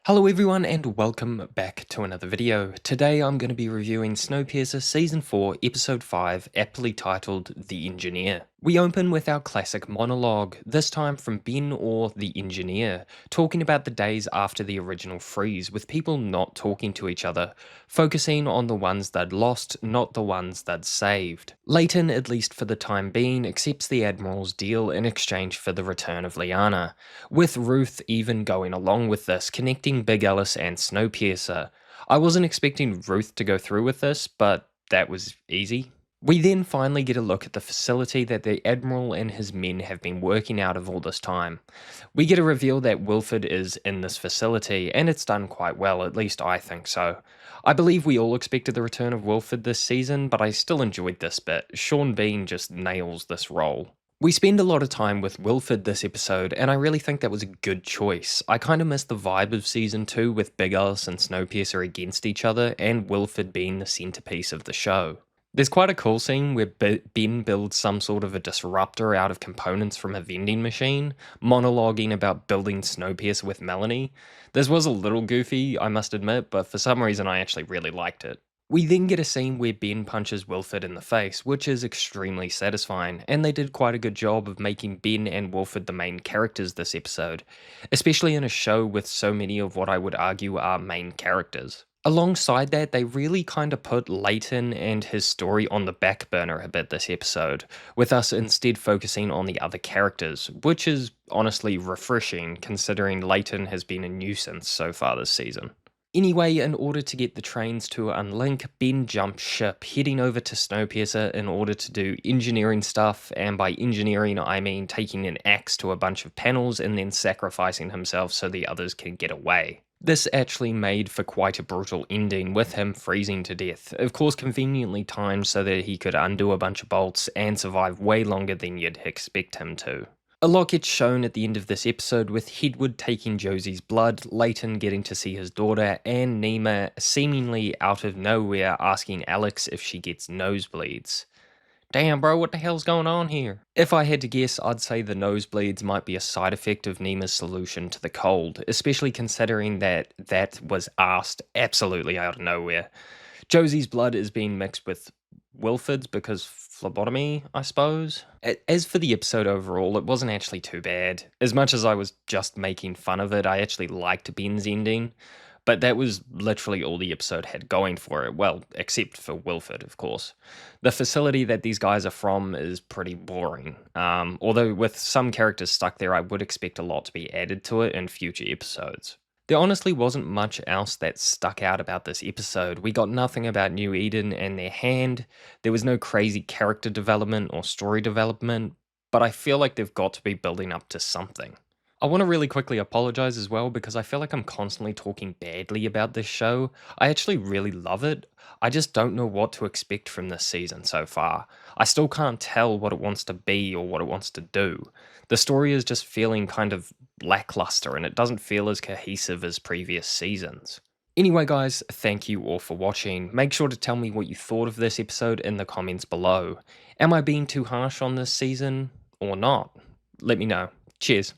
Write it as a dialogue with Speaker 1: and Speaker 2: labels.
Speaker 1: Hello everyone and welcome back to another video. Today I'm going to be reviewing Snowpiercer Season 4 Episode 5, aptly titled The Engineer. We open with our classic monologue, this time from Ben or the Engineer, talking about the days after the original freeze with people not talking to each other, focusing on the ones they'd lost, not the ones they'd saved. Leighton, at least for the time being, accepts the Admirals Deal in exchange for the return of Liana, with Ruth even going along with this, connecting Big Alice and Snowpiercer. I wasn't expecting Ruth to go through with this, but that was easy. We then finally get a look at the facility that the Admiral and his men have been working out of all this time. We get a reveal that Wilford is in this facility, and it's done quite well, at least I think so. I believe we all expected the return of Wilford this season, but I still enjoyed this bit. Sean Bean just nails this role. We spend a lot of time with Wilford this episode, and I really think that was a good choice. I kind of missed the vibe of Season 2 with Big Alice and Snowpiercer against each other, and Wilford being the centerpiece of the show. There's quite a cool scene where Ben builds some sort of a disruptor out of components from a vending machine, monologuing about building Snowpiercer with Melanie. This was a little goofy, I must admit, but for some reason I actually really liked it. We then get a scene where Ben punches Wilford in the face, which is extremely satisfying, and they did quite a good job of making Ben and Wilford the main characters this episode, especially in a show with so many of what I would argue are main characters. Alongside that, they really kind of put Leighton and his story on the back burner a bit this episode, with us instead focusing on the other characters, which is honestly refreshing considering Leighton has been a nuisance so far this season. Anyway, in order to get the trains to unlink, Ben jumps ship, heading over to Snowpiercer in order to do engineering stuff, and by engineering I mean taking an axe to a bunch of panels and then sacrificing himself so the others can get away. This actually made for quite a brutal ending, with him freezing to death, of course conveniently timed so that he could undo a bunch of bolts and survive way longer than you'd expect him to. A lot gets shown at the end of this episode, with Hedward taking Josie's blood, Leighton getting to see his daughter, and Nima seemingly out of nowhere asking Alex if she gets nosebleeds. Damn bro, what the hell's going on here? If I had to guess, I'd say the nosebleeds might be a side effect of Nima's solution to the cold, especially considering that that was asked absolutely out of nowhere. Josie's blood is being mixed with Wilford's because phlebotomy, I suppose. As for the episode overall, it wasn't actually too bad. As much as I was just making fun of it, I actually liked Ben's ending. But that was literally all the episode had going for it, well, except for Wilford, of course. The facility that these guys are from is pretty boring, although with some characters stuck there, I would expect a lot to be added to it in future episodes. There honestly wasn't much else that stuck out about this episode. We got nothing about New Eden and their hand, there was no crazy character development or story development, but I feel like they've got to be building up to something. I want to really quickly apologize as well because I feel like I'm constantly talking badly about this show. I actually really love it. I just don't know what to expect from this season so far. I still can't tell what it wants to be or what it wants to do. The story is just feeling kind of lackluster and it doesn't feel as cohesive as previous seasons. Anyway guys, thank you all for watching. Make sure to tell me what you thought of this episode in the comments below. Am I being too harsh on this season or not? Let me know. Cheers.